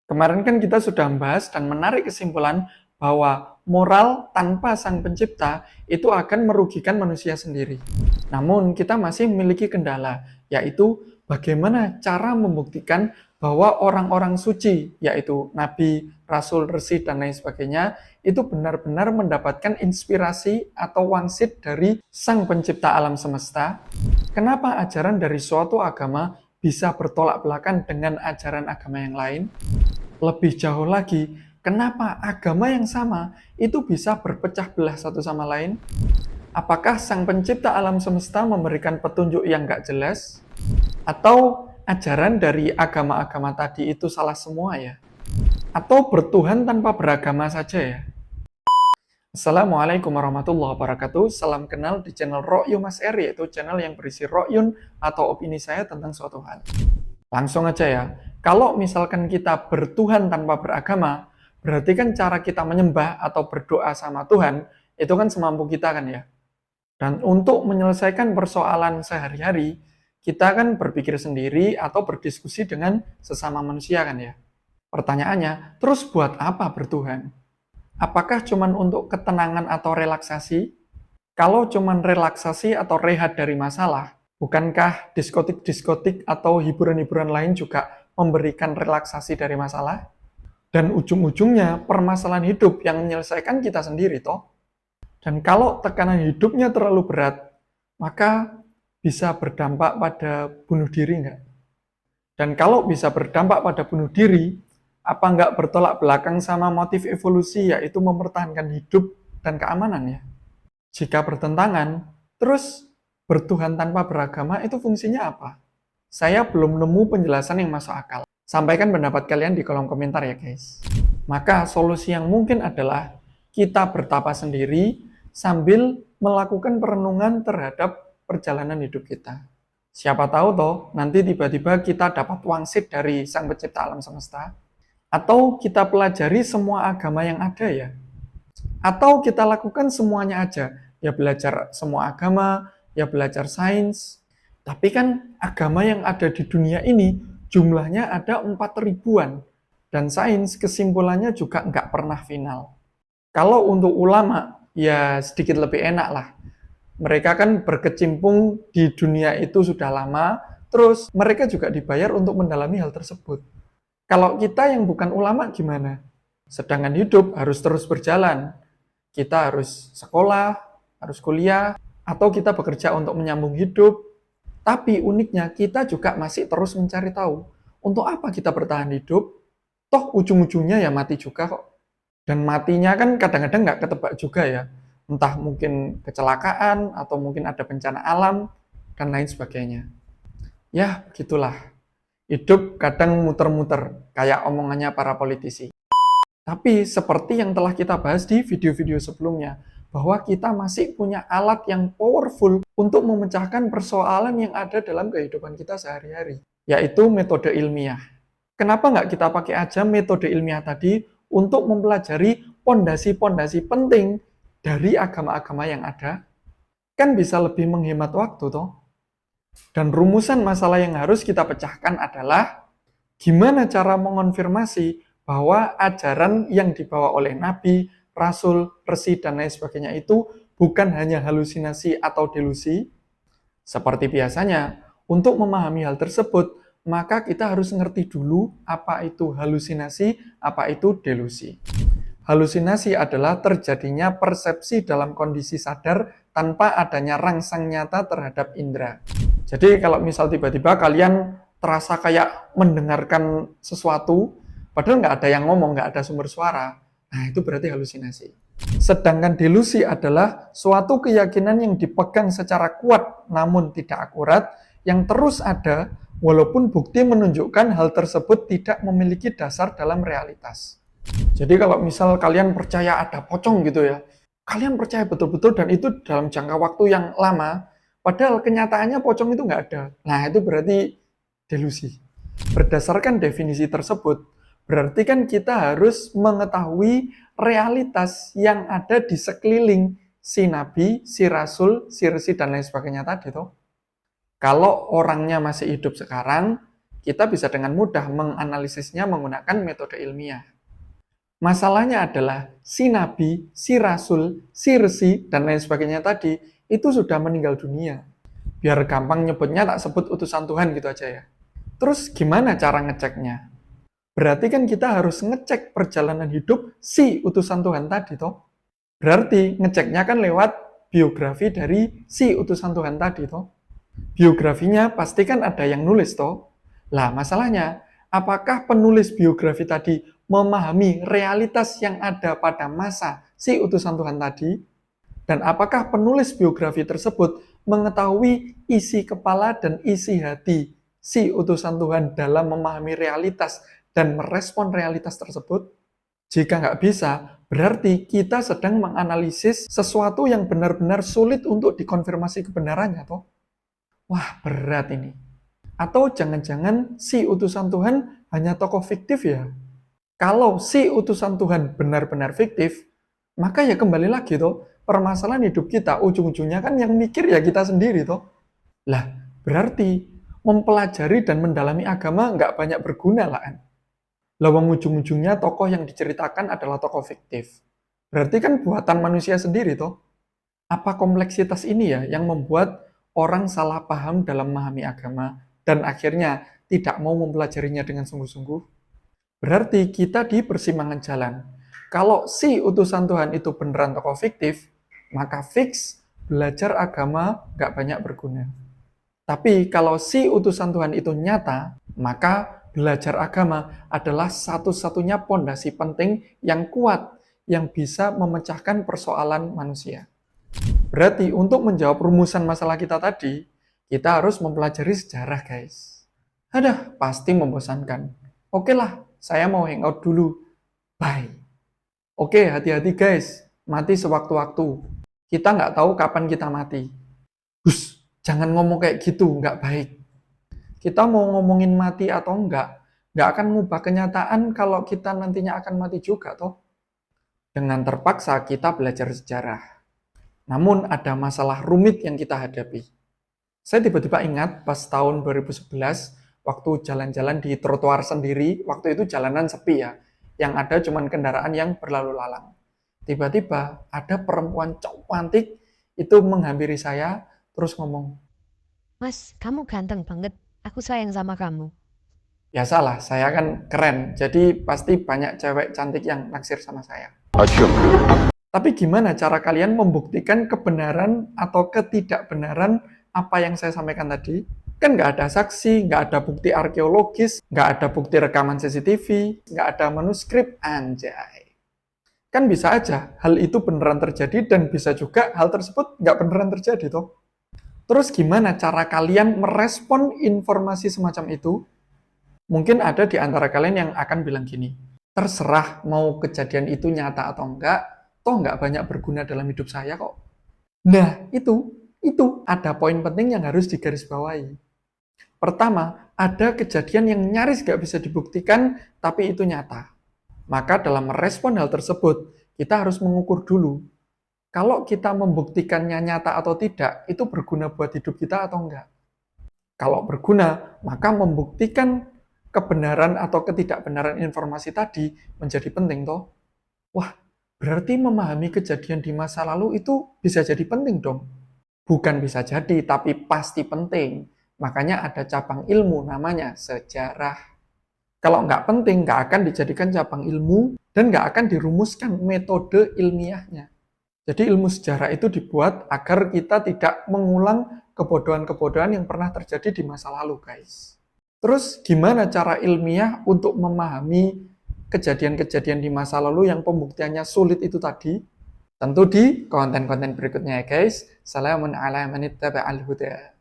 Kemarin kan kita sudah membahas dan menarik kesimpulan bahwa moral tanpa sang pencipta itu akan merugikan manusia sendiri. Namun kita masih memiliki kendala, yaitu bagaimana cara membuktikan bahwa orang-orang suci, yaitu nabi, rasul, resi, dan lain sebagainya, itu benar-benar mendapatkan inspirasi atau wangsit dari sang pencipta alam semesta. Kenapa ajaran dari suatu agama bisa bertolak belakang dengan ajaran agama yang lain? Lebih jauh lagi, kenapa agama yang sama itu bisa berpecah belah satu sama lain? Apakah sang pencipta alam semesta memberikan petunjuk yang nggak jelas? Atau ajaran dari agama-agama tadi itu salah semua ya? Atau bertuhan tanpa beragama saja ya? Assalamualaikum warahmatullahi wabarakatuh. Salam kenal di channel Ro'yu Mas Eri, yaitu channel yang berisi ro'yun atau opini saya tentang suatu hal. Langsung aja ya, kalau misalkan kita bertuhan tanpa beragama, berarti kan cara kita menyembah atau berdoa sama Tuhan, itu kan semampu kita kan ya. Dan untuk menyelesaikan persoalan sehari-hari, kita kan berpikir sendiri atau berdiskusi dengan sesama manusia kan ya. Pertanyaannya, terus buat apa bertuhan? Apakah cuman untuk ketenangan atau relaksasi? Kalau cuman relaksasi atau rehat dari masalah, bukankah diskotik-diskotik atau hiburan-hiburan lain juga memberikan relaksasi dari masalah? Dan ujung-ujungnya permasalahan hidup yang menyelesaikan kita sendiri toh. Dan kalau tekanan hidupnya terlalu berat, maka bisa berdampak pada bunuh diri nggak? Dan kalau bisa berdampak pada bunuh diri, apa nggak bertolak belakang sama motif evolusi, yaitu mempertahankan hidup dan keamanannya? Jika bertentangan, terus bertuhan tanpa beragama itu fungsinya apa? Saya belum nemu penjelasan yang masuk akal. Sampaikan pendapat kalian di kolom komentar ya guys. Maka solusi yang mungkin adalah kita bertapa sendiri sambil melakukan perenungan terhadap perjalanan hidup kita. Siapa tahu toh nanti tiba-tiba kita dapat wangsit dari sang pencipta alam semesta. Atau kita pelajari semua agama yang ada ya. Atau kita lakukan semuanya aja. Ya belajar semua agama, ya belajar sains. Tapi kan agama yang ada di dunia ini jumlahnya ada 4.000-an. Dan sains kesimpulannya juga nggak pernah final. Kalau untuk ulama, ya sedikit lebih enak lah. Mereka kan berkecimpung di dunia itu sudah lama, terus mereka juga dibayar untuk mendalami hal tersebut. Kalau kita yang bukan ulama gimana? Sedangkan hidup harus terus berjalan. Kita harus sekolah, harus kuliah, atau kita bekerja untuk menyambung hidup. Tapi uniknya kita juga masih terus mencari tahu, untuk apa kita bertahan hidup? Toh ujung-ujungnya ya mati juga kok. Dan matinya kan kadang-kadang nggak ketebak juga ya. Entah mungkin kecelakaan, atau mungkin ada bencana alam, dan lain sebagainya. Ya, begitulah. Hidup kadang muter-muter, kayak omongannya para politisi. Tapi seperti yang telah kita bahas di video-video sebelumnya, bahwa kita masih punya alat yang powerful untuk memecahkan persoalan yang ada dalam kehidupan kita sehari-hari, yaitu metode ilmiah. Kenapa nggak kita pakai aja metode ilmiah tadi untuk mempelajari pondasi-pondasi penting dari agama-agama yang ada? Kan bisa lebih menghemat waktu toh. Dan rumusan masalah yang harus kita pecahkan adalah gimana cara mengonfirmasi bahwa ajaran yang dibawa oleh nabi, rasul, resi, dan lain sebagainya itu bukan hanya halusinasi atau delusi. Seperti biasanya, untuk memahami hal tersebut, maka kita harus ngerti dulu apa itu halusinasi, apa itu delusi. Halusinasi adalah terjadinya persepsi dalam kondisi sadar tanpa adanya rangsang nyata terhadap indera. Jadi kalau misal tiba-tiba kalian terasa kayak mendengarkan sesuatu, padahal nggak ada yang ngomong, nggak ada sumber suara, nah itu berarti halusinasi. Sedangkan delusi adalah suatu keyakinan yang dipegang secara kuat namun tidak akurat, yang terus ada walaupun bukti menunjukkan hal tersebut tidak memiliki dasar dalam realitas. Jadi kalau misal kalian percaya ada pocong gitu ya, kalian percaya betul-betul dan itu dalam jangka waktu yang lama, padahal kenyataannya pocong itu nggak ada. Nah itu berarti delusi. Berdasarkan definisi tersebut, berarti kan kita harus mengetahui realitas yang ada di sekeliling si nabi, si rasul, si resi, dan lain sebagainya tadi toh. Kalau orangnya masih hidup sekarang, kita bisa dengan mudah menganalisisnya menggunakan metode ilmiah. Masalahnya adalah si nabi, si rasul, si resi, dan lain sebagainya tadi itu sudah meninggal dunia. Biar gampang nyebutnya tak sebut utusan Tuhan gitu aja ya. Terus gimana cara ngeceknya? Berarti kan kita harus ngecek perjalanan hidup si utusan Tuhan tadi toh. Berarti ngeceknya kan lewat biografi dari si utusan Tuhan tadi toh. Biografinya pasti kan ada yang nulis toh. Lah masalahnya, apakah penulis biografi tadi memahami realitas yang ada pada masa si utusan Tuhan tadi? Dan apakah penulis biografi tersebut mengetahui isi kepala dan isi hati si utusan Tuhan dalam memahami realitas dan merespon realitas tersebut? Jika nggak bisa, berarti kita sedang menganalisis sesuatu yang benar-benar sulit untuk dikonfirmasi kebenarannya, toh? Wah, berat ini. Atau jangan-jangan si utusan Tuhan hanya tokoh fiktif ya? Kalau si utusan Tuhan benar-benar fiktif, maka ya kembali lagi toh, permasalahan hidup kita ujung-ujungnya kan yang mikir ya kita sendiri toh. Lah, berarti mempelajari dan mendalami agama nggak banyak berguna lah kan. Lawang ujung-ujungnya tokoh yang diceritakan adalah tokoh fiktif. Berarti kan buatan manusia sendiri toh. Apa kompleksitas ini ya yang membuat orang salah paham dalam memahami agama dan akhirnya tidak mau mempelajarinya dengan sungguh-sungguh? Berarti kita di persimpangan jalan. Kalau si utusan Tuhan itu beneran tokoh fiktif, maka fix belajar agama nggak banyak berguna. Tapi kalau si utusan Tuhan itu nyata, maka belajar agama adalah satu-satunya pondasi penting yang kuat yang bisa memecahkan persoalan manusia. Berarti untuk menjawab rumusan masalah kita tadi, kita harus mempelajari sejarah, guys. Aduh, pasti membosankan. Oke lah, saya mau hangout dulu. Bye. Oke, hati-hati guys. Mati sewaktu-waktu. Kita nggak tahu kapan kita mati. Hus, jangan ngomong kayak gitu, nggak baik. Kita mau ngomongin mati atau nggak akan mengubah kenyataan kalau kita nantinya akan mati juga, toh. Dengan terpaksa kita belajar sejarah. Namun ada masalah rumit yang kita hadapi. Saya tiba-tiba ingat pas tahun 2011, waktu jalan-jalan di trotoar sendiri, waktu itu jalanan sepi ya, yang ada cuman kendaraan yang berlalu lalang. Tiba-tiba ada perempuan cantik itu menghampiri saya, terus ngomong, Mas, kamu ganteng banget. Aku sayang sama kamu. ya salah, saya kan keren, jadi pasti banyak cewek cantik yang naksir sama saya. Tapi gimana cara kalian membuktikan kebenaran atau ketidakbenaran apa yang saya sampaikan tadi? Kan nggak ada saksi, nggak ada bukti arkeologis, nggak ada bukti rekaman CCTV, nggak ada manuskrip, anjay. Kan bisa aja hal itu beneran terjadi dan bisa juga hal tersebut nggak beneran terjadi toh. Terus gimana cara kalian merespon informasi semacam itu? Mungkin ada di antara kalian yang akan bilang gini, terserah mau kejadian itu nyata atau enggak, toh nggak banyak berguna dalam hidup saya kok. Nah, itu ada poin penting yang harus digarisbawahi. Pertama, ada kejadian yang nyaris nggak bisa dibuktikan, tapi itu nyata. Maka dalam merespon hal tersebut, kita harus mengukur dulu. Kalau kita membuktikannya nyata atau tidak, itu berguna buat hidup kita atau enggak. Kalau berguna, maka membuktikan kebenaran atau ketidakbenaran informasi tadi menjadi penting toh. Wah, berarti memahami kejadian di masa lalu itu bisa jadi penting dong. Bukan bisa jadi, tapi pasti penting. Makanya ada cabang ilmu namanya sejarah. Kalau nggak penting, nggak akan dijadikan cabang ilmu dan nggak akan dirumuskan metode ilmiahnya. Jadi ilmu sejarah itu dibuat agar kita tidak mengulang kebodohan-kebodohan yang pernah terjadi di masa lalu, guys. Terus gimana cara ilmiah untuk memahami kejadian-kejadian di masa lalu yang pembuktiannya sulit itu tadi? Tentu di konten-konten berikutnya ya guys. Assalamualaikum warahmatullahi wabarakatuh.